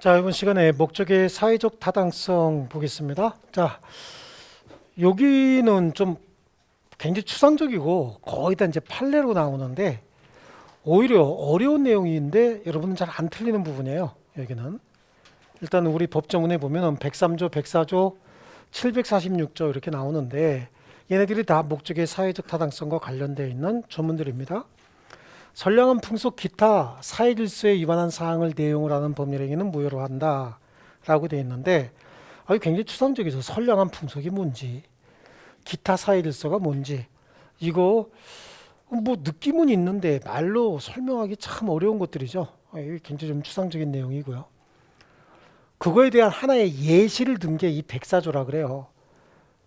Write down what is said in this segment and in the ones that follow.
자, 이번 시간에 목적의 사회적 타당성 보겠습니다. 자, 여기는 좀 굉장히 추상적이고 거의 다 이제 판례로 나오는데 오히려 어려운 내용인데 여러분은 잘 안 틀리는 부분이에요. 여기는 일단 우리 법정문에 보면은 103조, 104조, 746조 이렇게 나오는데 얘네들이 다 목적의 사회적 타당성과 관련되어 있는 조문들입니다. 선량한 풍속 기타 사회질서에 위반한 사항을 내용으로 하는 법률행위는 무효로 한다 라고 되어 있는데 굉장히 추상적이죠. 선량한 풍속이 뭔지 기타 사회질서가 뭔지 이거 뭐 느낌은 있는데 말로 설명하기 참 어려운 것들이죠. 이게 굉장히 좀 추상적인 내용이고요. 그거에 대한 하나의 예시를 든 게 이 104조라 그래요.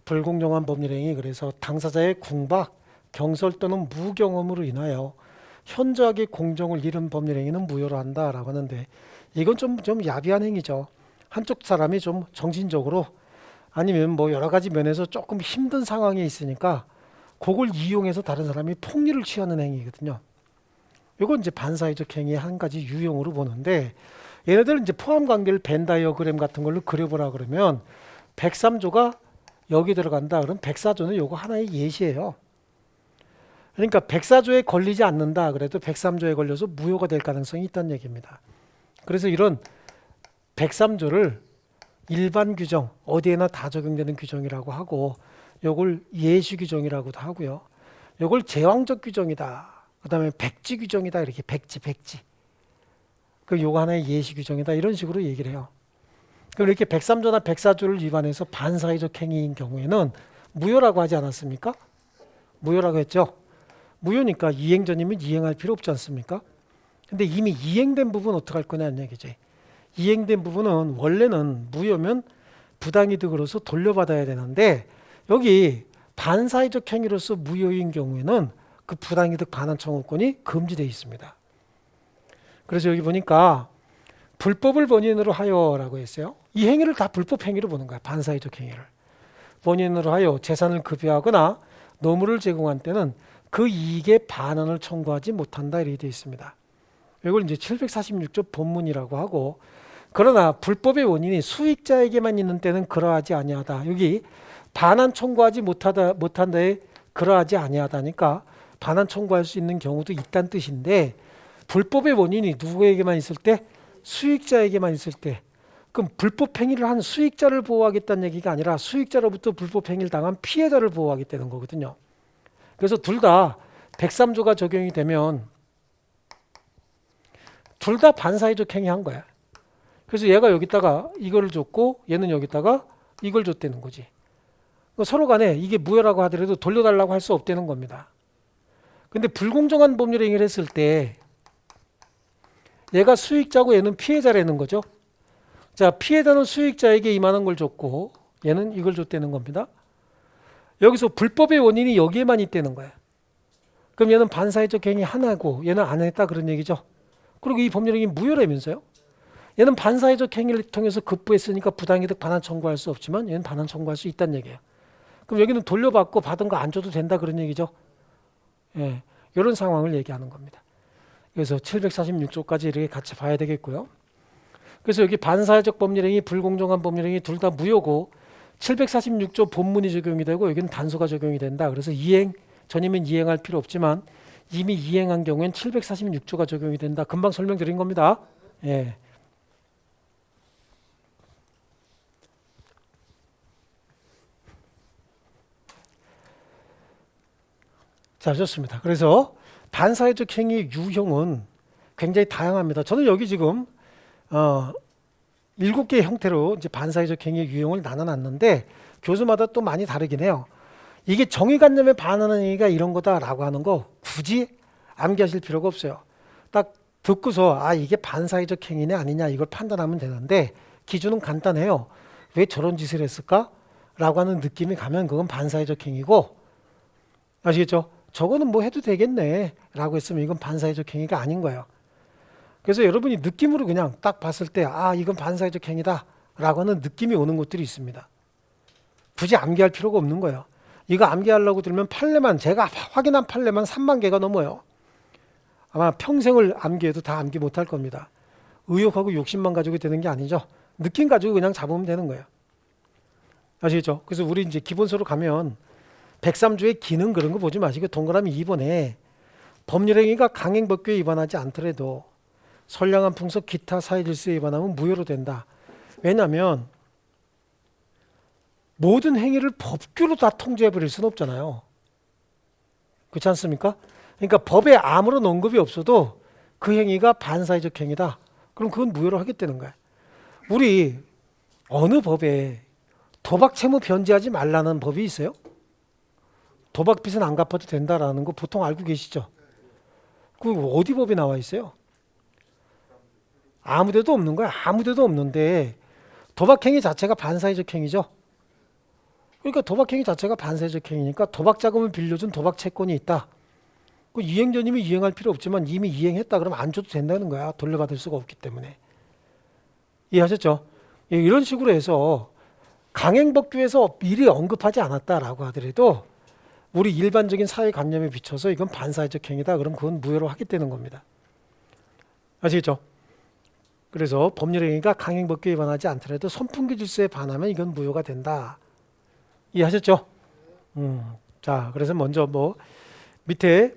불공정한 법률행위, 그래서 당사자의 궁박, 경설 또는 무경험으로 인하여 현저하게 공정을 잃은 법률행위는 무효로 한다라고 하는데 이건 좀 야비한 행위죠. 한쪽 사람이 좀 정신적으로 아니면 뭐 여러 가지 면에서 조금 힘든 상황에 있으니까 그걸 이용해서 다른 사람이 폭리를 취하는 행위거든요. 이건 이제 반사회적 행위의 한 가지 유형으로 보는데 얘네들은 이제 포함 관계를 벤 다이어그램 같은 걸로 그려보라 그러면 103조가 여기 들어간다. 그럼 104조는 요거 하나의 예시예요. 그러니까 104조에 걸리지 않는다 그래도 103조에 걸려서 무효가 될 가능성이 있다는 얘기입니다. 그래서 이런 103조를 일반 규정, 어디에나 다 적용되는 규정이라고 하고 요걸 예시 규정이라고도 하고요. 요걸 제왕적 규정이다. 그 다음에 백지 규정이다. 이렇게 백지. 그 요거 하나의 예시 규정이다. 이런 식으로 얘기를 해요. 그럼 이렇게 103조나 104조를 위반해서 반사회적 행위인 경우에는 무효라고 하지 않았습니까? 무효라고 했죠. 무효니까 이행 전이면 이행할 필요 없지 않습니까? 근데 이미 이행된 부분 어떡할 거냐는 얘기지. 이행된 부분은 원래는 무효면 부당이득으로서 돌려받아야 되는데 여기 반사회적 행위로서 무효인 경우에는 그 부당이득 반환 청구권이 금지되어 있습니다. 그래서 여기 보니까 불법을 본인으로 하여라고 했어요. 이 행위를 다 불법 행위로 보는 거야. 반사회적 행위를. 본인으로 하여 재산을 급여하거나 노무를 제공한 때는 그 이익에 반환을 청구하지 못한다 이렇게 되어 있습니다. 이걸 이제 746조 본문이라고 하고 그러나 불법의 원인이 수익자에게만 있는 때는 그러하지 아니하다. 여기 반환 청구하지 못한다에 그러하지 아니하다니까 반환 청구할 수 있는 경우도 있다는 뜻인데 불법의 원인이 누구에게만 있을 때? 수익자에게만 있을 때. 그럼 불법 행위를 한 수익자를 보호하겠다는 얘기가 아니라 수익자로부터 불법 행위를 당한 피해자를 보호하겠다는 거거든요. 그래서 둘 다 103조가 적용이 되면 둘 다 반사회적 행위한 거야. 그래서 얘가 여기다가 이걸 줬고 얘는 여기다가 이걸 줬다는 거지. 서로 간에 이게 무효라고 하더라도 돌려달라고 할 수 없다는 겁니다. 근데 불공정한 법률 행위를 했을 때 얘가 수익자고 얘는 피해자라는 거죠. 자, 피해자는 수익자에게 이만한 걸 줬고 얘는 이걸 줬다는 겁니다. 여기서 불법의 원인이 여기에만 있다는 거야. 그럼 얘는 반사회적 행위 하나고 얘는 안 했다 그런 얘기죠. 그리고 이 법률행위 무효라면서요. 얘는 반사회적 행위를 통해서 급부했으니까 부당이득 반환 청구할 수 없지만 얘는 반환 청구할 수 있다는 얘기예요. 그럼 여기는 돌려받고 받은 거 안 줘도 된다 그런 얘기죠. 예, 이런 상황을 얘기하는 겁니다. 그래서 746조까지 이렇게 같이 봐야 되겠고요. 그래서 여기 반사회적 법률행위, 불공정한 법률행위 둘 다 무효고 746조 본문이 적용이 되고 여기는 단서가 적용이 된다. 그래서 이행 전이면 이행할 필요 없지만 이미 이행한 경우엔 746조가 적용이 된다. 금방 설명드린 겁니다. 예. 자, 좋습니다. 그래서 반사회적 행위 유형은 굉장히 다양합니다. 저는 여기 지금 7개의 형태로 이제 반사회적 행위 유형을 나눠놨는데 교수마다 또 많이 다르긴 해요. 이게 정의관념에 반하는 행위가 이런 거다라고 하는 거 굳이 암기하실 필요가 없어요. 딱 듣고서 이게 반사회적 행위냐 아니냐 이걸 판단하면 되는데 기준은 간단해요. 왜 저런 짓을 했을까? 라고 하는 느낌이 가면 그건 반사회적 행위고 아시겠죠? 저거는 뭐 해도 되겠네 라고 했으면 이건 반사회적 행위가 아닌 거예요. 그래서 여러분이 느낌으로 그냥 딱 봤을 때 이건 반사회적 행위다 라고 하는 느낌이 오는 것들이 있습니다. 굳이 암기할 필요가 없는 거예요. 이거 암기하려고 들면 판례만 제가 확인한 판례만 3만 개가 넘어요. 아마 평생을 암기해도 다 암기 못할 겁니다. 의욕하고 욕심만 가지고 되는 게 아니죠. 느낌 가지고 그냥 잡으면 되는 거예요. 아시겠죠? 그래서 우리 이제 기본서로 가면 103조의 기능 그런 거 보지 마시고 동그라미 2번에 법률행위가 강행법규에 위반하지 않더라도 선량한 풍속 기타 사회질서에 위반하면 무효로 된다. 왜냐하면 모든 행위를 법규로 다 통제해버릴 수는 없잖아요. 그렇지 않습니까? 그러니까 법에 아무런 언급이 없어도 그 행위가 반사회적 행위다. 그럼 그건 무효로 하겠다는 거야. 우리 어느 법에 도박 채무 변제하지 말라는 법이 있어요? 도박 빚은 안 갚아도 된다라는 거 보통 알고 계시죠? 그 어디 법에 나와 있어요? 아무데도 없는 거야. 아무데도 없는데 도박 행위 자체가 반사회적 행위죠. 그러니까 도박 행위 자체가 반사회적 행위니까 도박 자금을 빌려준 도박 채권이 있다. 그 이행전임이 이행할 필요 없지만 이미 이행했다 그러면 안 줘도 된다는 거야. 돌려받을 수가 없기 때문에. 이해하셨죠? 이런 식으로 해서 강행법규에서 미리 언급하지 않았다라고 하더라도 우리 일반적인 사회관념에 비춰서 이건 반사회적 행위다. 그럼 그건 무효로 하겠다는 겁니다. 아시겠죠? 그래서 법률행위가 강행법규에 반하지 않더라도 선풍기 질서에 반하면 이건 무효가 된다. 이해하셨죠? 자, 그래서 먼저 뭐 밑에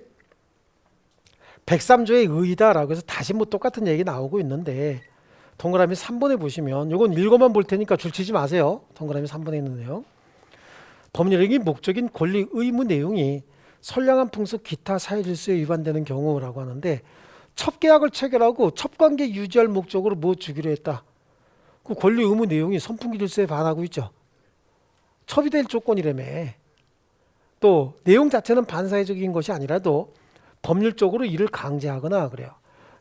103조의 의의다라고 해서 다시 뭐 똑같은 얘기 나오고 있는데 동그라미 3번에 보시면 이건 읽어만 볼 테니까 줄치지 마세요. 동그라미 3번에 있는 내용. 법률행위 목적인 권리 의무 내용이 선량한 풍속 기타 사회질서에 위반되는 경우라고 하는데 첩계약을 체결하고 첩관계 유지할 목적으로 뭐 주기로 했다. 그 권리 의무 내용이 선풍기 질서에 반하고 있죠. 첩이 될 조건이라며. 또 내용 자체는 반사회적인 것이 아니라도 법률적으로 이를 강제하거나 그래요.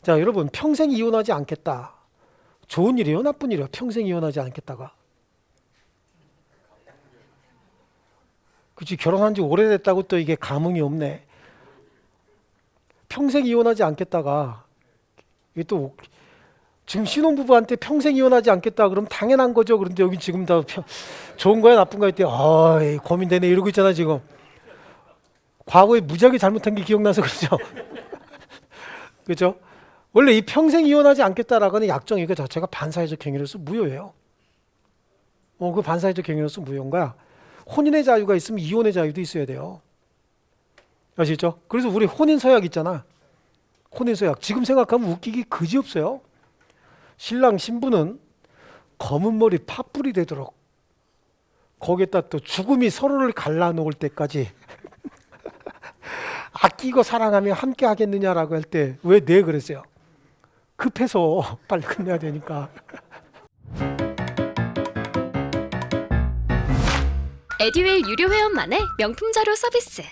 자, 여러분 평생 이혼하지 않겠다. 좋은 일이에요? 나쁜 일이에요? 평생 이혼하지 않겠다가. 그치, 결혼한 지 오래됐다고 또 이게 감흥이 없네. 평생 이혼하지 않겠다가 이게 또 지금 신혼부부한테 평생 이혼하지 않겠다 그러면 당연한 거죠. 그런데 여기 지금 다 좋은 거야 나쁜 거야 했더니 고민되네 이러고 있잖아 지금. 과거에 무지하게 잘못한 게 기억나서 그렇죠. 그렇죠? 원래 이 평생 이혼하지 않겠다라고 하는 약정 이거 자체가 반사회적 행위로서 무효예요. 그 반사회적 행위로서 무효인 거야. 혼인의 자유가 있으면 이혼의 자유도 있어야 돼요. 아시죠? 그래서 우리 혼인서약 있잖아. 혼인서약. 지금 생각하면 웃기기 그지없어요. 신랑 신부는 검은 머리 팥불이 되도록 거기에다 또 죽음이 서로를 갈라놓을 때까지 아끼고 사랑하며 함께 하겠느냐라고 할 때 왜 네 그랬어요? 급해서 빨리 끝내야 되니까. 에듀윌 유료 회원만의 명품 자료 서비스.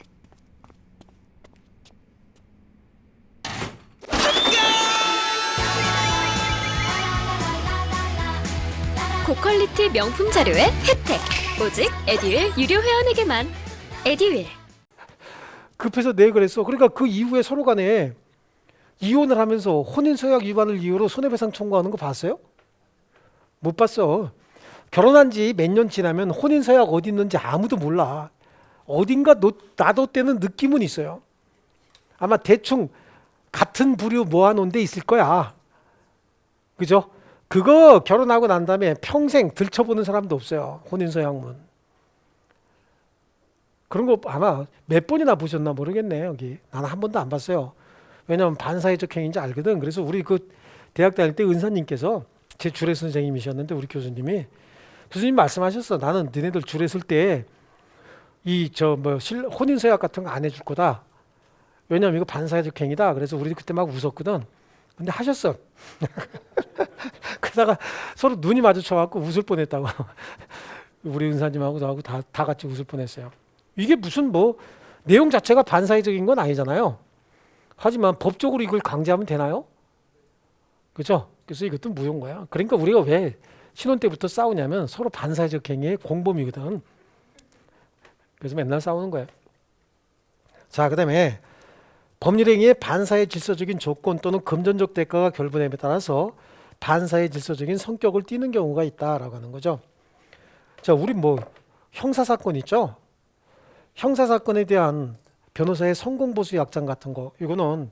고퀄리티 명품 자료의 혜택. 오직 에듀윌 유료 회원에게만. 에듀윌. 급해서 네 그랬어. 그러니까 그 이후에 서로 간에 이혼을 하면서 혼인서약 위반을 이유로 손해배상 청구하는 거 봤어요? 못 봤어. 결혼한 지 몇 년 지나면 혼인서약 어디 있는지 아무도 몰라. 어딘가 놔뒀다는 느낌은 있어요. 아마 대충 같은 부류 모아놓은 데 있을 거야. 그죠? 그거 결혼하고 난 다음에 평생 들춰보는 사람도 없어요. 혼인서약문. 그런 거 아마 몇 번이나 보셨나 모르겠네. 여기 나는 한 번도 안 봤어요. 왜냐하면 반사회적 행위인지 알거든. 그래서 우리 그 대학 다닐 때 은사님께서 제 주례 선생님이셨는데 우리 교수님 말씀하셨어. 나는 너네들 주례 쓸 때 이 혼인서약 같은 거 안 해줄 거다. 왜냐면 이거 반사회적 행위다. 그래서 우리 그때 막 웃었거든. 근데 하셨어. 그러다가 서로 눈이 마주쳐갖고 웃을 뻔했다고. 우리 은사님하고 저하고 다 같이 웃을 뻔했어요. 이게 무슨 내용 자체가 반사회적인 건 아니잖아요. 하지만 법적으로 이걸 강제하면 되나요? 그렇죠? 그래서 이것도 무효인 거야. 그러니까 우리가 왜 신혼 때부터 싸우냐면 서로 반사회적 행위의 공범이거든. 그래서 맨날 싸우는 거예요. 자, 그다음에 법률행위의 반사의 질서적인 조건 또는 금전적 대가가 결부됨에 따라서 반사의 질서적인 성격을 띠는 경우가 있다라고 하는 거죠. 자, 우리 형사사건 있죠? 형사사건에 대한 변호사의 성공보수 약정 같은 거, 이거는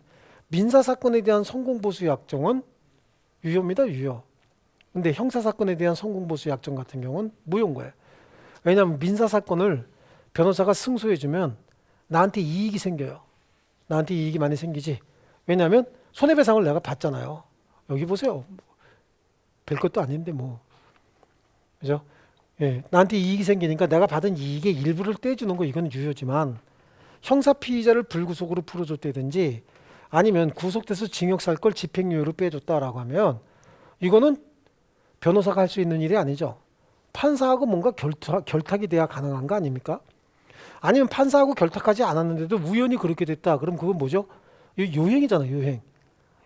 민사사건에 대한 성공보수 약정은 유효입니다. 유효. 근데 형사사건에 대한 성공보수 약정 같은 경우는 무효인 거예요. 왜냐하면 민사사건을 변호사가 승소해주면 나한테 이익이 생겨요. 나한테 이익이 많이 생기지. 왜냐하면 손해배상을 내가 받잖아요. 여기 보세요. 별 것도 아닌데 뭐. 그죠? 예, 나한테 이익이 생기니까 내가 받은 이익의 일부를 떼주는 거 이건 유효지만 형사피의자를 불구속으로 풀어줬다든지 아니면 구속돼서 징역 살 걸 집행유예로 빼줬다라고 하면 이거는 변호사가 할 수 있는 일이 아니죠. 판사하고 뭔가 결탁이 돼야 가능한 거 아닙니까? 아니면 판사하고 결탁하지 않았는데도 우연히 그렇게 됐다. 그럼 그건 뭐죠? 요행이잖아요. 요행.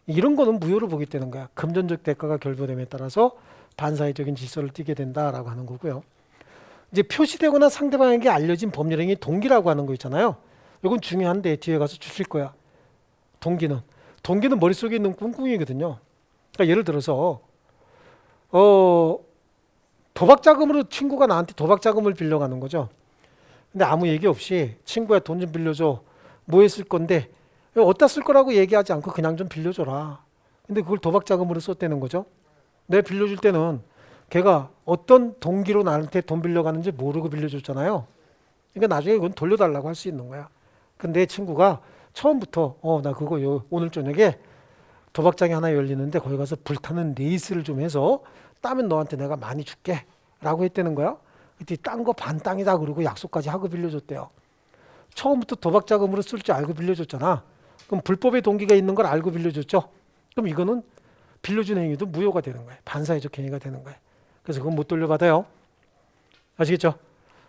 이런 거는 무효로 보기 때문에 거야. 금전적 대가가 결부됨에 따라서 반사회적인 질서를 띠게 된다라고 하는 거고요. 이제 표시되거나 상대방에게 알려진 법률행위 동기라고 하는 거 있잖아요. 이건 중요한데 뒤에 가서 주실 거야. 동기는 머릿속에 있는 꿍꿍이거든요. 그러니까 예를 들어서 도박자금으로 친구가 나한테 도박자금을 빌려가는 거죠. 근데 아무 얘기 없이 친구야 돈 좀 빌려줘. 뭐에 쓸 건데 어디다 쓸 거라고 얘기하지 않고 그냥 좀 빌려줘라. 근데 그걸 도박자금으로 썼다는 거죠. 내가 빌려줄 때는 걔가 어떤 동기로 나한테 돈 빌려가는지 모르고 빌려줬잖아요. 그러니까 나중에 그건 돌려달라고 할 수 있는 거야. 근데 친구가 처음부터 나 그거 오늘 저녁에 도박장이 하나 열리는데 거기 가서 불타는 레이스를 좀 해서 따면 너한테 내가 많이 줄게 라고 했다는 거야. 그때 딴 거 반 땅이다 그러고 약속까지 하고 빌려줬대요. 처음부터 도박자금으로 쓸 줄 알고 빌려줬잖아. 그럼 불법의 동기가 있는 걸 알고 빌려줬죠. 그럼 이거는 빌려준 행위도 무효가 되는 거예요. 반사회적 행위가 되는 거예요. 그래서 그건 못 돌려받아요. 아시겠죠?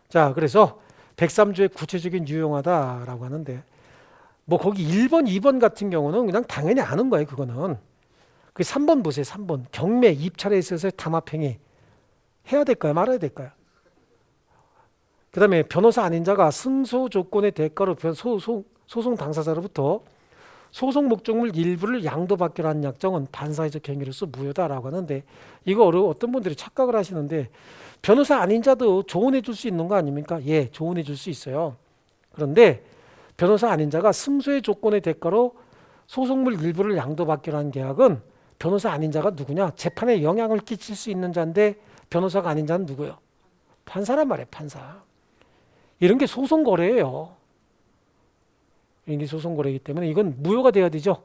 자, 그래서 103조의 구체적인 유용하다라고 하는데 뭐 거기 1번, 2번 같은 경우는 그냥 당연히 아는 거예요. 그거는. 그 3번 보세요. 3번. 경매, 입찰에 있어서의 담합행위. 해야 될까요? 말아야 될까요? 그 다음에 변호사 아닌 자가 승소 조건의 대가로 소송 당사자로부터 소송 목적물 일부를 양도받기로 한 약정은 반사회적 행위로서 무효다라고 하는데 이거 어떤 분들이 착각을 하시는데 변호사 아닌 자도 조언해 줄 수 있는 거 아닙니까? 예, 조언해 줄 수 있어요. 그런데 변호사 아닌 자가 승소의 조건의 대가로 소송물 일부를 양도받기로 한 계약은 변호사 아닌 자가 누구냐? 재판에 영향을 끼칠 수 있는 자인데 변호사가 아닌 자는 누구예요? 판사란 말이에요. 판사. 이런 게 소송거래예요. 이런 게 소송거래이기 때문에 이건 무효가 돼야 되죠.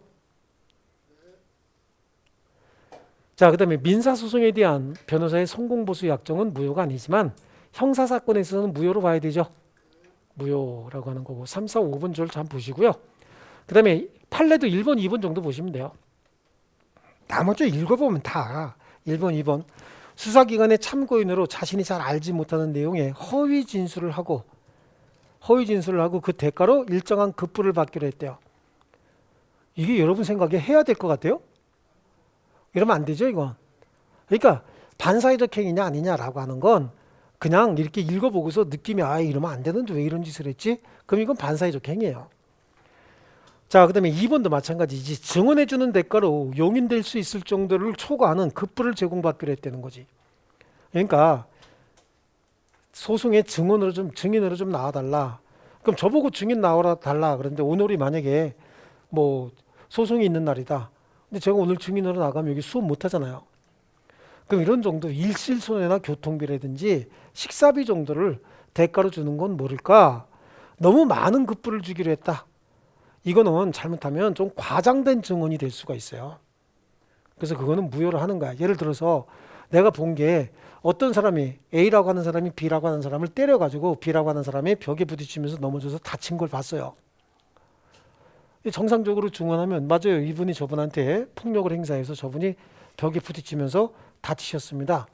자, 그 다음에 민사소송에 대한 변호사의 성공보수 약정은 무효가 아니지만 형사사건에 있어서는 무효로 봐야 되죠. 무효라고 하는 거고 3, 4, 5번 줄 잘 보시고요. 그 다음에 판례도 1번, 2번 정도 보시면 돼요. 나머지 읽어보면 다 1번, 2번 수사기관의 참고인으로 자신이 잘 알지 못하는 내용에 허위 진술을 하고 그 대가로 일정한 급부를 받기로 했대요. 이게 여러분 생각에 해야 될 것 같아요? 이러면 안 되죠, 이건. 그러니까 반사회적 행위냐 아니냐라고 하는 건 그냥 이렇게 읽어보고서 느낌이 이러면 안 되는데 왜 이런 짓을 했지? 그럼 이건 반사회적 행위예요. 자, 그 다음에 2번도 마찬가지지. 증언해주는 대가로 용인될 수 있을 정도를 초과하는 급부를 제공받기로 했다는 거지. 그러니까 소송에 증인으로 좀 나와달라. 그럼 저보고 증인 나와달라. 그런데 오늘이 만약에 뭐 소송이 있는 날이다. 근데 제가 오늘 증인으로 나가면 여기 수업 못 하잖아요. 그럼 이런 정도 일실손해나 교통비라든지 식사비 정도를 대가로 주는 건 모를까? 너무 많은 급부를 주기로 했다. 이거는 잘못하면 좀 과장된 증언이 될 수가 있어요. 그래서 그거는 무효를 하는 거야. 예를 들어서 내가 본 게 어떤 사람이 A라고 하는 사람이 B라고 하는 사람을 때려가지고 B라고 하는 사람이 벽에 부딪히면서 넘어져서 다친 걸 봤어요. 정상적으로 증언하면 맞아요. 이분이 저분한테 폭력을 행사해서 저분이 벽에 부딪히면서 다치셨습니다.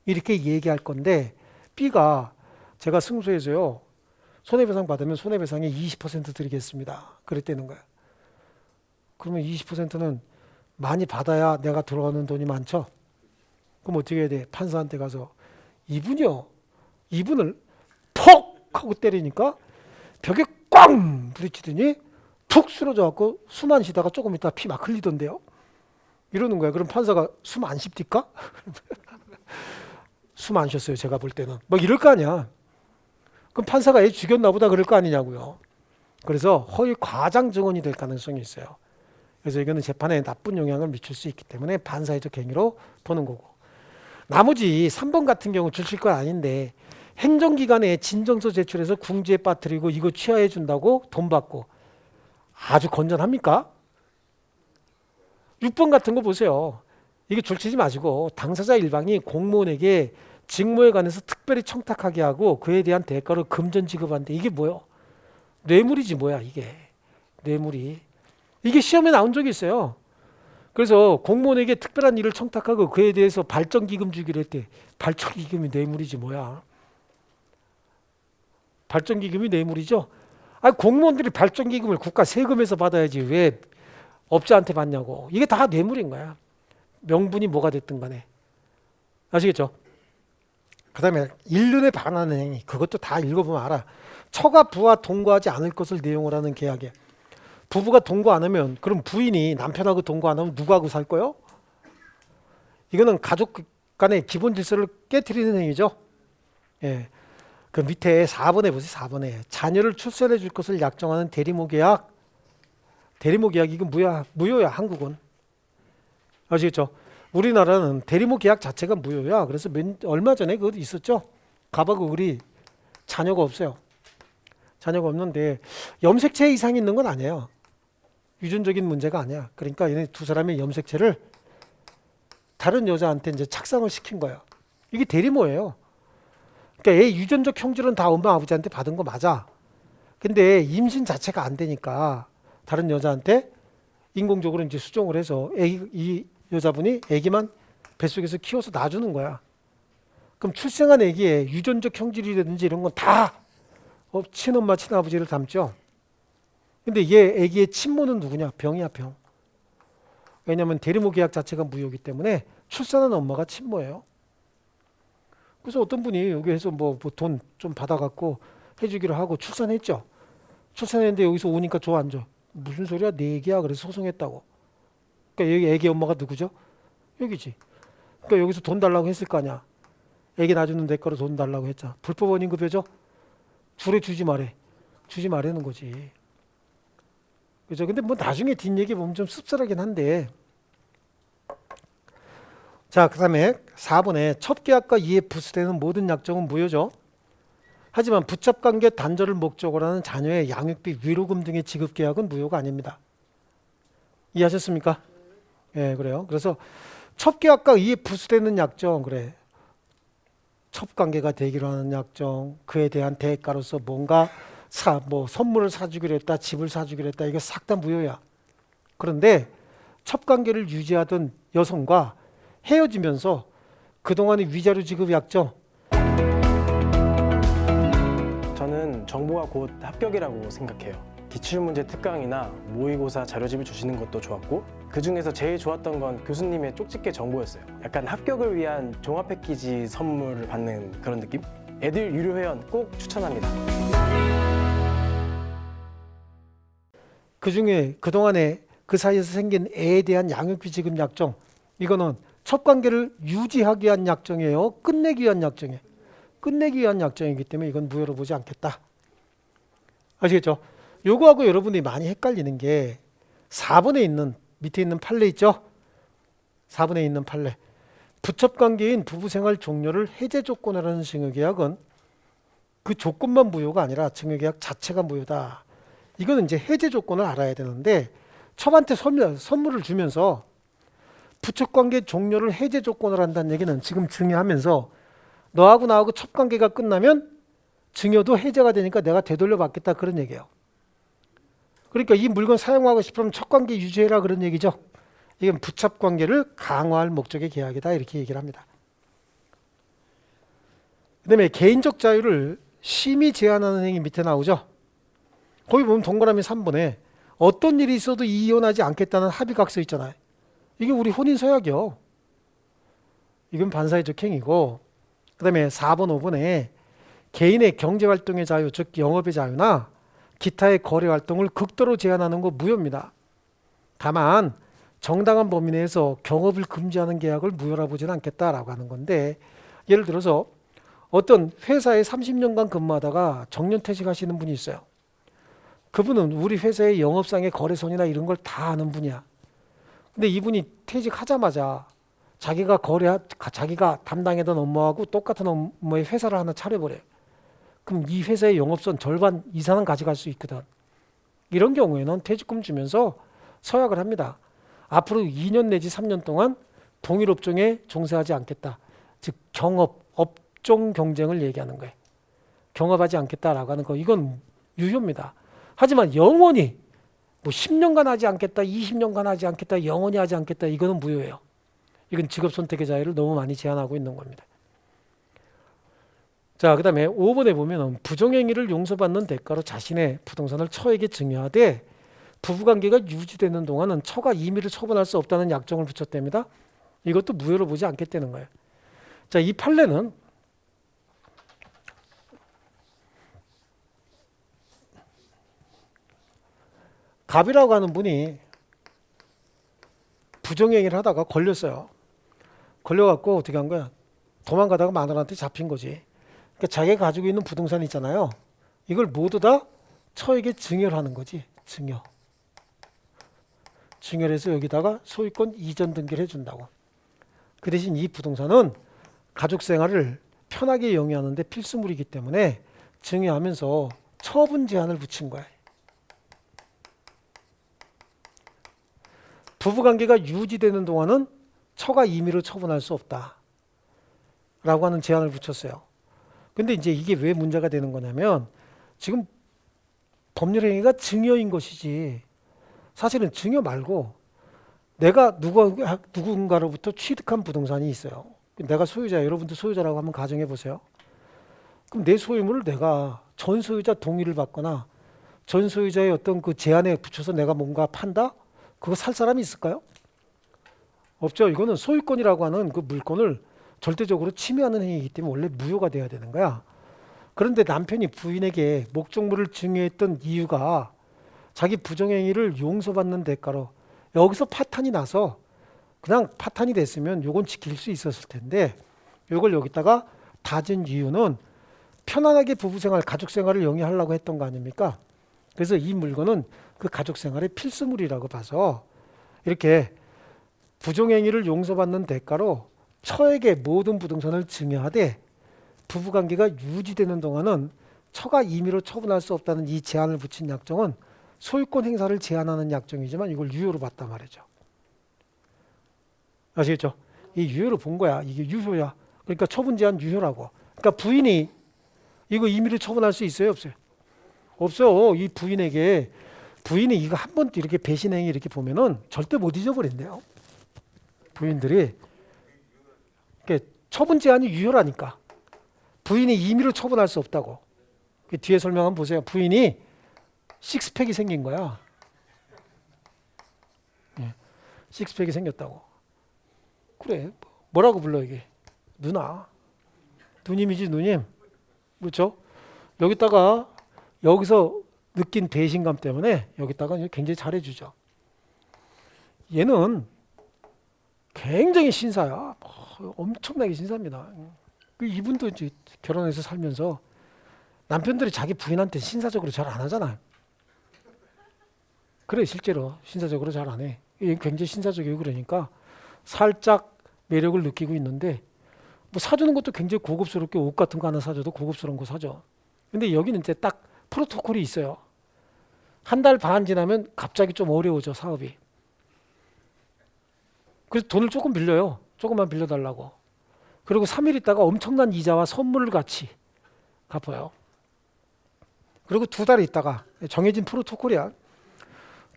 이렇게 얘기할 건데 B가 제가 승소해서요. 손해배상 받으면 손해배상의 20% 드리겠습니다. 그랬다는 거야. 그러면 20%는 많이 받아야 내가 들어가는 돈이 많죠. 그럼 어떻게 해야 돼? 판사한테 가서 이분을 퍽 하고 때리니까 벽에 꽝 부딪히더니 툭 쓰러져 갖고 숨 안 쉬다가 조금 있다가 피 막 흘리던데요. 이러는 거야. 그럼 판사가 숨 안 쉽니까? 숨 안 쉬었어요. 제가 볼 때는. 막 이럴 거 아니야. 그럼 판사가 애 죽였나 보다 그럴 거 아니냐고요. 그래서 허위 과장 증언이 될 가능성이 있어요. 그래서 이거는 재판에 나쁜 영향을 미칠 수 있기 때문에 반사회적 행위로 보는 거고. 나머지 3번 같은 경우 주실 건 아닌데 행정기관에 진정서 제출해서 궁지에 빠뜨리고 이거 취하해 준다고 돈 받고 아주 건전합니까? 6번 같은 거 보세요. 이게 줄치지 마시고 당사자 일방이 공무원에게 직무에 관해서 특별히 청탁하게 하고 그에 대한 대가로 금전 지급한데 이게 뭐요? 뇌물이지 뭐야 이게. 뇌물이. 이게 시험에 나온 적이 있어요. 그래서 공무원에게 특별한 일을 청탁하고 그에 대해서 발전기금 주기로 했대. 발전기금이 뇌물이지 뭐야. 발전기금이 뇌물이죠. 아니 공무원들이 발전기금을 국가 세금에서 받아야지 왜 업자한테 받냐고. 이게 다 뇌물인 거야. 명분이 뭐가 됐든 간에. 아시겠죠? 그 다음에 인륜에 반하는 행위. 그것도 다 읽어보면 알아. 처가 부와 동거하지 않을 것을 내용을 하는 계약에 부부가 동거 안 하면 그럼 부인이 남편하고 동거 안 하면 누구하고 살 거요? 이거는 가족 간의 기본 질서를 깨트리는 행위죠. 예. 그 밑에 4번에 보세요. 4번에 자녀를 출산해 줄 것을 약정하는 대리모 계약. 대리모 계약 이건 무효야 한국은. 아시겠죠? 우리나라는 대리모 계약 자체가 무효야. 그래서 얼마 전에 그것도 있었죠. 가봐고 우리 자녀가 없어요. 자녀가 없는데 염색체 이상이 있는 건 아니에요. 유전적인 문제가 아니야. 그러니까 얘네 두 사람의 염색체를 다른 여자한테 이제 착상을 시킨 거예요. 이게 대리모예요. 그러니까 얘 유전적 형질은 다 엄마 아버지한테 받은 거 맞아. 근데 임신 자체가 안 되니까 다른 여자한테 인공적으로 이제 수정을 해서 이 여자분이 아기만 뱃속에서 키워서 놔주는 거야. 그럼 출생한 아기의 유전적 형질이라든지 이런 건 다 친엄마 친아버지를 닮죠. 근데 얘 아기의 친모는 누구냐? 병이야 병. 왜냐하면 대리모 계약 자체가 무효이기 때문에 출산한 엄마가 친모예요. 그래서 어떤 분이 여기 해서 뭐 돈 좀 받아갖고 해주기로 하고 출산했죠. 출산했는데 여기서 오니까 줘 안 줘? 무슨 소리야? 내 애기야. 그래서 소송했다고. 그러니까 여기 애기 엄마가 누구죠? 여기지. 그러니까 여기서 돈 달라고 했을 거 아니야. 애기 놔주는 대가로 돈 달라고 했잖아. 불법 원인급여죠? 줄에 주지 말해. 주지 말라는 거지. 그죠? 근데 뭐 나중에 뒷얘기 보면 좀 씁쓸하긴 한데. 자, 그 다음에 4번에 첩계약과 이에 부수되는 모든 약정은 무효죠. 하지만 부첩관계 단절을 목적으로 하는 자녀의 양육비, 위로금 등의 지급 계약은 무효가 아닙니다. 이해하셨습니까? 예, 그래요. 그래서 첩계약과 이에 부수되는 약정, 그래. 첩관계가 되기로 하는 약정, 그에 대한 대가로서 뭔가 선물을 사주기로 했다, 집을 사주기로 했다, 이거 싹 다 무효야. 그런데 첩관계를 유지하던 여성과 헤어지면서 그동안의 위자료 지급 약정. 저는 정보가 곧 합격이라고 생각해요. 기출문제 특강이나 모의고사 자료집을 주시는 것도 좋았고 그 중에서 제일 좋았던 건 교수님의 쪽집게 정보였어요. 약간 합격을 위한 종합 패키지 선물을 받는 그런 느낌? 애들 유료 회원 꼭 추천합니다. 그 중에 그동안에 그 사이에서 생긴 애에 대한 양육비 지급 약정, 이거는 첩관계를 유지하기 위한 약정이에요? 끝내기 위한 약정이에요? 끝내기 위한 약정이기 때문에 이건 무효로 보지 않겠다. 아시겠죠? 요거하고 여러분들이 많이 헷갈리는 게 4번에 있는 밑에 있는 판례 있죠? 4번에 있는 판례. 부첩관계인 부부생활 종료를 해제 조건으로 하는 증여계약은 그 조건만 무효가 아니라 증여계약 자체가 무효다. 이거는 이제 해제 조건을 알아야 되는데 첩한테 선물을 주면서 부첩관계 종료를 해제 조건으로 한다는 얘기는 지금 증여하면서 너하고 나하고 첩관계가 끝나면 증여도 해제가 되니까 내가 되돌려 받겠다 그런 얘기예요. 그러니까 이 물건 사용하고 싶으면 첩관계 유지해라 그런 얘기죠. 이건 부첩관계를 강화할 목적의 계약이다 이렇게 얘기를 합니다. 그 다음에 개인적 자유를 심히 제한하는 행위 밑에 나오죠. 거기 보면 동그라미 3번에 어떤 일이 있어도 이혼하지 않겠다는 합의각서 있잖아요. 이게 우리 혼인서약이요. 이건 반사회적 행위고, 그 다음에 4번, 5번에 개인의 경제활동의 자유, 즉 영업의 자유나 기타의 거래활동을 극도로 제한하는 거 무효입니다. 다만 정당한 범위 내에서 경업을 금지하는 계약을 무효라 보지는 않겠다라고 하는 건데, 예를 들어서 어떤 회사에 30년간 근무하다가 정년퇴직하시는 분이 있어요. 그분은 우리 회사의 영업상의 거래선이나 이런 걸 다 아는 분이야. 근데 이분이 퇴직하자마자 자기가 담당했던 업무하고 똑같은 업무의 회사를 하나 차려버려요. 그럼 이 회사의 영업선 절반 이상은 가져갈 수 있거든. 이런 경우에는 퇴직금 주면서 서약을 합니다. 앞으로 2년 내지 3년 동안 동일 업종에 종사하지 않겠다. 즉 업종 경쟁을 얘기하는 거예요. 경업하지 않겠다라고 하는 거, 이건 유효입니다. 하지만 영원히 뭐 10년간 하지 않겠다, 20년간 하지 않겠다, 영원히 하지 않겠다, 이거는 무효예요. 이건 직업 선택의 자유를 너무 많이 제한하고 있는 겁니다. 자, 그 다음에 5번에 보면 부정행위를 용서받는 대가로 자신의 부동산을 처에게 증여하되 부부관계가 유지되는 동안은 처가 임의를 처분할 수 없다는 약정을 붙였답니다. 이것도 무효로 보지 않겠다는 거예요. 자, 이 판례는 갑이라고 하는 분이 부정행위를 하다가 걸렸어요. 걸려갖고 어떻게 한 거야? 도망가다가 마누라한테 잡힌 거지. 그러니까 자기가 가지고 있는 부동산 있잖아요. 이걸 모두 다 처에게 증여를 하는 거지. 증여를 해서 여기다가 소유권 이전 등기를 해준다고. 그 대신 이 부동산은 가족 생활을 편하게 영위하는데 필수물이기 때문에 증여하면서 처분 제한을 붙인 거야. 부부관계가 유지되는 동안은 처가 임의로 처분할 수 없다 라고 하는 제한을 붙였어요. 근데 이제 이게 왜 문제가 되는 거냐면 지금 법률 행위가 증여인 것이지 사실은 증여 말고 내가 누군가로부터 취득한 부동산이 있어요. 내가 소유자, 여러분도 소유자라고 한번 가정해 보세요. 그럼 내 소유물을 내가 전 소유자 동의를 받거나 전 소유자의 어떤 그 제한에 붙여서 내가 뭔가 판다? 그거 살 사람이 있을까요? 없죠. 이거는 소유권이라고 하는 그 물건을 절대적으로 침해하는 행위이기 때문에 원래 무효가 돼야 되는 거야. 그런데 남편이 부인에게 목적물을 증여했던 이유가 자기 부정행위를 용서받는 대가로 여기서 파탄이 나서 그냥 파탄이 됐으면 요건 지킬 수 있었을 텐데 요걸 여기다가 다진 이유는 편안하게 부부생활, 가족생활을 영위하려고 했던 거 아닙니까? 그래서 이 물건은 그 가족생활의 필수물이라고 봐서 이렇게 부정행위를 용서받는 대가로 처에게 모든 부동산을 증여하되 부부관계가 유지되는 동안은 처가 임의로 처분할 수 없다는 이 제한을 붙인 약정은 소유권 행사를 제한하는 약정이지만 이걸 유효로 봤단 말이죠. 아시겠죠? 이 유효로 본 거야. 이게 유효야. 그러니까 처분 제한 유효라고. 그러니까 부인이 이거 임의로 처분할 수 있어요? 없어요? 없어. 이 부인이 이거 한 번 이렇게 배신행위 이렇게 보면은 절대 못 잊어버린대요. 부인들이. 그러니까 처분 제한이 유효라니까. 부인이 임의로 처분할 수 없다고. 뒤에 설명 한번 보세요. 부인이 식스팩이 생긴 거야. 식스팩이 생겼다고. 그래. 뭐라고 불러 이게? 누나. 누님이지 누님. 그렇죠? 여기서 느낀 배신감 때문에 여기다가 굉장히 잘해주죠. 얘는 굉장히 신사야. 엄청나게 신사입니다. 이분도 이제 결혼해서 살면서 남편들이 자기 부인한테 신사적으로 잘 안 하잖아요. 그래 실제로 신사적으로 잘 안 해. 굉장히 신사적이고 그러니까 살짝 매력을 느끼고 있는데 뭐 사주는 것도 굉장히 고급스럽게 옷 같은 거 하나 사줘도 고급스러운 거 사줘. 근데 여기는 이제 딱 프로토콜이 있어요. 한 달 반 지나면 갑자기 좀 어려워져 사업이. 그래서 돈을 조금 빌려요. 조금만 빌려달라고. 그리고 3일 있다가 엄청난 이자와 선물을 같이 갚아요. 그리고 2달 있다가 정해진 프로토콜이야.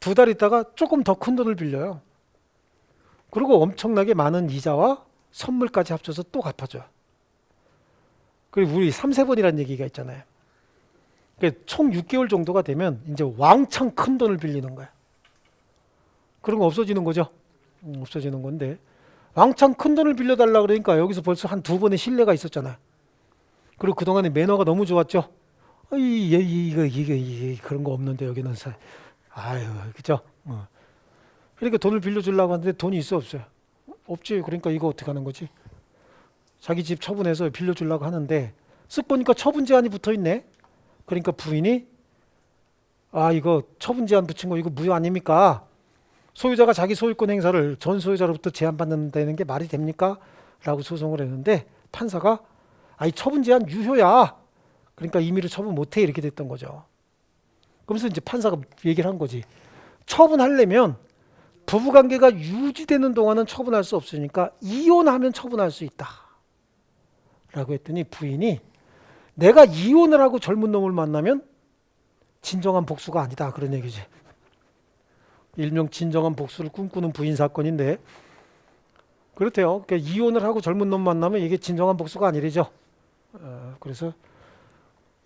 2달 있다가 조금 더 큰 돈을 빌려요. 그리고 엄청나게 많은 이자와 선물까지 합쳐서 또 갚아줘요. 그리고 우리 3세번이라는 얘기가 있잖아요. 그러니까 총 6개월 정도가 되면 이제 왕창 큰 돈을 빌리는 거야. 그런 거 없어지는 거죠. 없어지는 건데 왕창 큰 돈을 빌려달라 그러니까 여기서 벌써 한 2번의 신뢰가 있었잖아요. 그리고 그동안에 매너가 너무 좋았죠. 이게 그런 거 없는데 여기는 아유 그죠. 그러니까 돈을 빌려주려고 하는데 돈이 있어 없어요? 없지. 그러니까 이거 어떻게 하는 거지? 자기 집 처분해서 빌려주려고 하는데 쓱 보니까 처분 제한이 붙어있네. 그러니까 부인이 이거 처분 제한 붙인 거 이거 무효 아닙니까? 소유자가 자기 소유권 행사를 전 소유자로부터 제한받는다는 게 말이 됩니까? 라고 소송을 했는데 판사가 이 처분 제한 유효야. 그러니까 임의로 처분 못해 이렇게 됐던 거죠. 그러면서 이제 판사가 얘기를 한 거지. 처분하려면 부부관계가 유지되는 동안은 처분할 수 없으니까 이혼하면 처분할 수 있다. 라고 했더니 부인이 내가 이혼을 하고 젊은 놈을 만나면 진정한 복수가 아니다. 그런 얘기지. 일명 진정한 복수를 꿈꾸는 부인 사건인데 그렇대요. 그러니까 이혼을 하고 젊은 놈 만나면 이게 진정한 복수가 아니래죠. 그래서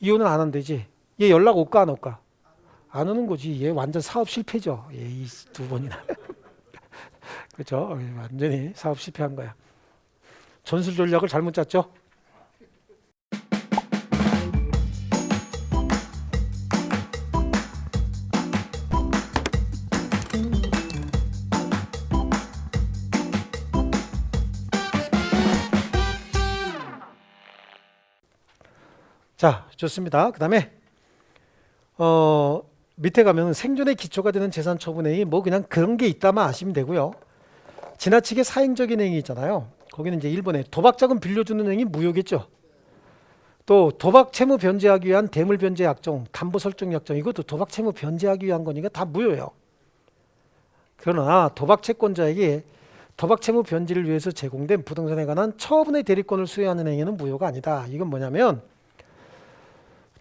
이혼은 안 한대지. 얘 연락 올까 안 올까? 안 오는 거지. 얘 완전 사업 실패죠. 얘 이 두 번이나. 그렇죠. 완전히 사업 실패한 거야. 전술 전략을 잘못 짰죠. 자, 좋습니다. 그 다음에 밑에 가면 생존의 기초가 되는 재산 처분행위 뭐 그냥 그런 게 있다만 아시면 되고요. 지나치게 사행적인 행위 있잖아요. 거기는 이제 1번에 도박자금 빌려주는 행위 무효겠죠. 또 도박 채무 변제하기 위한 대물 변제 약정, 담보 설정 약정 이것도 도박 채무 변제하기 위한 거니까 다 무효예요. 그러나 도박 채권자에게 도박 채무 변제를 위해서 제공된 부동산에 관한 처분의 대리권을 수여하는 행위는 무효가 아니다. 이건 뭐냐면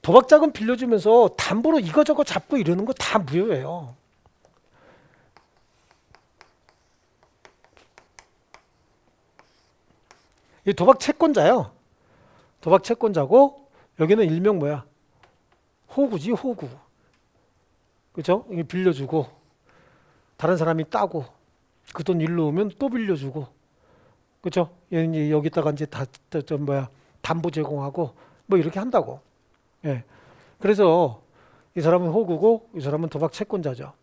도박자금 빌려주면서 담보로 이거저거 잡고 이러는 거 다 무효예요. 이 도박 채권자요. 도박 채권자고 여기는 일명 뭐야? 호구지 호구. 그렇죠? 이게 빌려주고 다른 사람이 따고 그 돈 일로 오면 또 빌려주고 그렇죠? 여기다가 이제 담보 제공하고 뭐 이렇게 한다고. 예. 그래서 이 사람은 호구고 이 사람은 도박 채권자죠.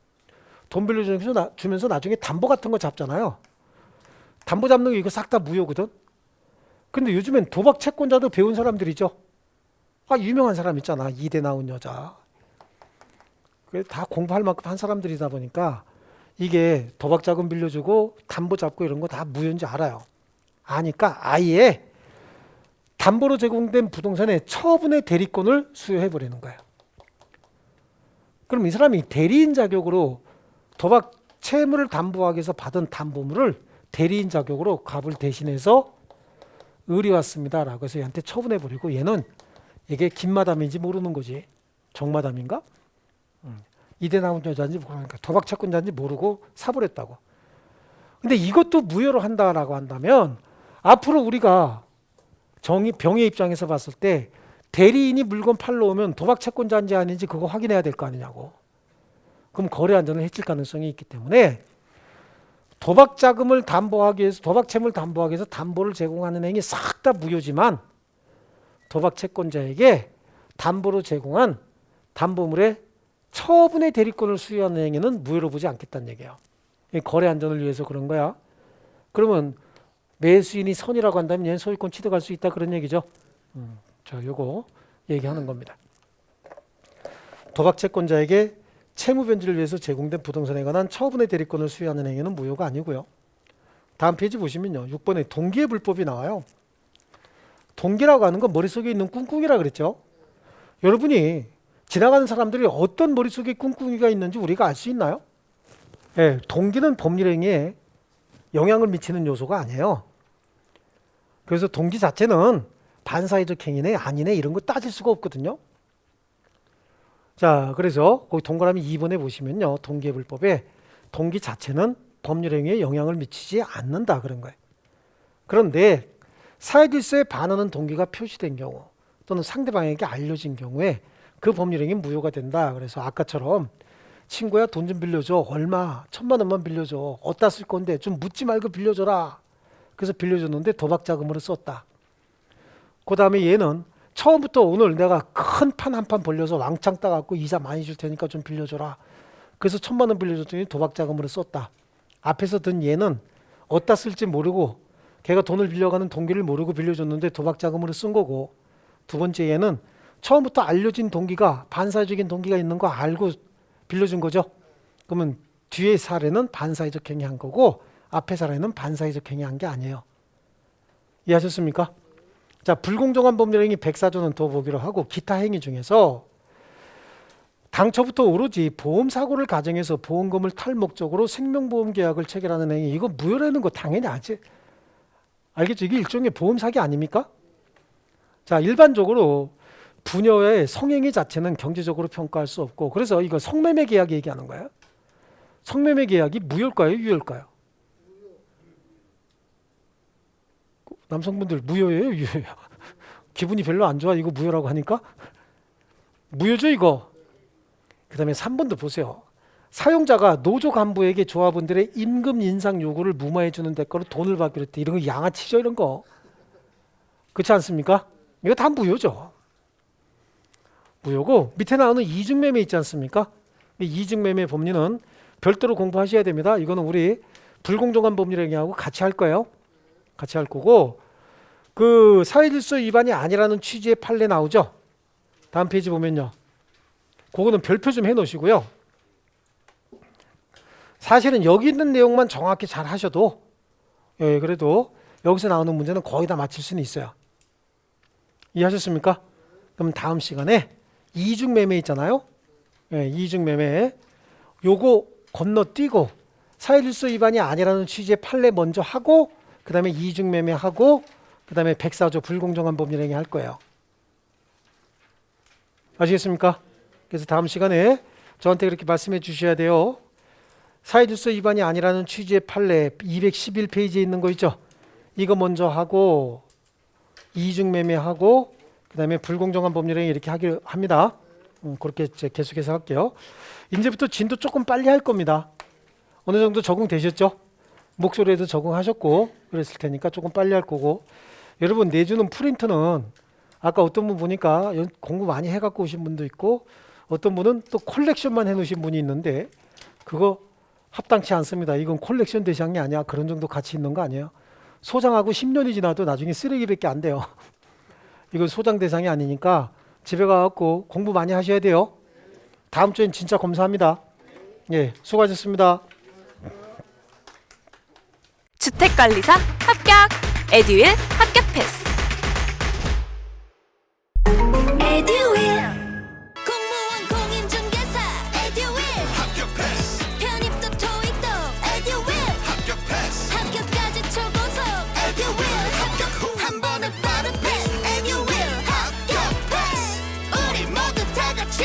돈 빌려주면서 나중에 담보 같은 거 잡잖아요. 담보 잡는 거 이거 싹 다 무효거든. 근데 요즘엔 도박 채권자도 배운 사람들이죠. 유명한 사람 있잖아. 이대 나온 여자. 다 공부할 만큼 한 사람들이다 보니까 이게 도박 자금 빌려주고 담보 잡고 이런 거 다 무효인지 알아요. 아니까 아예 담보로 제공된 부동산의 처분의 대리권을 수여해 버리는 거예요. 그럼 이 사람이 대리인 자격으로 도박 채무를 담보하기 위해서 받은 담보물을 대리인 자격으로 값을 대신해서 의뢰왔습니다 라고 해서 얘한테 처분해 버리고 얘는 이게 김마담인지 모르는 거지. 정마담인가? 이대 나온 여자인지 모르니까 도박 채권자인지 모르고 사버렸다고. 근데 이것도 무효로 한다라고 한다면 앞으로 우리가 병의 입장에서 봤을 때 대리인이 물건 팔러 오면 도박 채권자인지 아닌지 그거 확인해야 될 거 아니냐고. 그럼 거래 안전을 해칠 가능성이 있기 때문에 도박 자금을 담보하기 위해서 도박 채무를 담보하기 위해서 담보를 제공하는 행위 싹 다 무효지만 도박 채권자에게 담보로 제공한 담보물의 처분의 대리권을 수여하는 행위는 무효로 보지 않겠다는 얘기예요. 거래 안전을 위해서 그런 거야. 그러면 매수인이 선이라고 한다면 얘는 소유권 취득할 수 있다 그런 얘기죠. 요거 얘기하는 겁니다. 도박 채권자에게 채무 변제를 위해서 제공된 부동산에 관한 처분의 대리권을 수여하는 행위는 무효가 아니고요. 다음 페이지 보시면요. 6번에 동기의 불법이 나와요. 동기라고 하는 건 머릿속에 있는 꿍꿍이라 그랬죠. 여러분이 지나가는 사람들이 어떤 머릿속에 꿍꿍이가 있는지 우리가 알 수 있나요? 예, 동기는 법률 행위에 영향을 미치는 요소가 아니에요. 그래서 동기 자체는 반사회적 행위네 아니네 이런 거 따질 수가 없거든요. 자, 그래서 거기 동그라미 2번에 보시면요. 동기의 불법에 동기 자체는 법률 행위에 영향을 미치지 않는다 그런 거예요. 그런데 사회질서에 반하는 동기가 표시된 경우 또는 상대방에게 알려진 경우에 그 법률 행위 무효가 된다. 그래서 아까처럼 친구야 돈 좀 빌려줘. 얼마? 1,000만 원만 빌려줘. 어디다 쓸 건데 좀 묻지 말고 빌려줘라. 그래서 빌려줬는데 도박 자금으로 썼다. 그 다음에 얘는 처음부터 오늘 내가 큰 판 한 판 벌려서 왕창 따갖고 이자 많이 줄 테니까 좀 빌려줘라. 그래서 1,000만 원 빌려줬더니 도박 자금으로 썼다. 앞에서 든 얘는 어디다 쓸지 모르고 걔가 돈을 빌려가는 동기를 모르고 빌려줬는데 도박 자금으로 쓴 거고, 두 번째 얘는 처음부터 알려진 동기가 반사적인 동기가 있는 거 알고 빌려준 거죠. 그러면 뒤에 사례는 반사회적 행위한 거고 앞에 사례는 반사회적 행위한 게 아니에요. 이해하셨습니까? 자, 불공정한 법률 행위 104조는 더 보기로 하고 기타 행위 중에서 당초부터 오로지 보험사고를 가정해서 보험금을 탈 목적으로 생명보험 계약을 체결하는 행위, 이거 무효라는 거 당연히 알겠죠? 이게 일종의 보험 사기 아닙니까? 자, 일반적으로 부녀의 성행위 자체는 경제적으로 평가할 수 없고, 그래서 이거 성매매 계약 얘기하는 거예요. 성매매 계약이 무효일까요, 유효일까요? 남성분들 무효예요, 유효예요? 기분이 별로 안 좋아, 이거 무효라고 하니까? 무효죠, 이거. 그 다음에 3번도 보세요. 사용자가 노조 간부에게 조합원들의 임금 인상 요구를 무마해 주는 대가로 돈을 받기로 했대. 이런 거 양아치죠, 이런 거. 그렇지 않습니까? 이거 다 무효죠. 무효고, 밑에 나오는 이중매매 있지 않습니까? 이 이중매매 법률은 별도로 공부하셔야 됩니다. 이거는 우리 불공정한 법률 행위하고 같이 할 거예요. 같이 할 거고, 그 사회질서 위반이 아니라는 취지의 판례 나오죠. 다음 페이지 보면요. 그거는 별표 좀 해놓으시고요. 사실은 여기 있는 내용만 정확히 잘 하셔도 그래도 여기서 나오는 문제는 거의 다 맞힐 수는 있어요. 이해하셨습니까? 그럼 다음 시간에 이중매매 있잖아요. 이중매매 요거 건너뛰고 사회질서 위반이 아니라는 취지의 판례 먼저 하고 그 다음에 이중매매하고 그 다음에 104조 불공정한 법률 행위 할 거예요. 아시겠습니까? 그래서 다음 시간에 저한테 그렇게 말씀해 주셔야 돼요. 사회질서 위반이 아니라는 취지의 판례 211페이지에 있는 거 있죠? 이거 먼저 하고 이중매매하고 그 다음에 불공정한 법률 행위 이렇게 하기로 합니다. 그렇게 계속해서 할게요. 이제부터 진도 조금 빨리 할 겁니다. 어느 정도 적응되셨죠? 목소리에도 적응하셨고 그랬을 테니까 조금 빨리 할 거고, 여러분 내주는 프린트는 아까 어떤 분 보니까 공부 많이 해갖고 오신 분도 있고 어떤 분은 또 콜렉션만 해놓으신 분이 있는데 그거 합당치 않습니다. 이건 콜렉션 대상이 아니야. 그런 정도 가치 있는 거 아니에요. 소장하고 10년이 지나도 나중에 쓰레기밖에 안 돼요. 이건 소장 대상이 아니니까 집에 가갖고 공부 많이 하셔야 돼요. 다음 주엔 진짜 검사합니다. 예, 수고하셨습니다. 주택관리사 합격! 에듀윌 합격 패스! 에듀윌 공무원 공인중개사 에듀윌 합격 패스. 편입도 토익도 에듀윌 합격 패스. 합격까지 초고속 에듀윌 합격 후 한 번에 빠른 패스. 에듀윌 합격 패스. 우리 모두 다 같이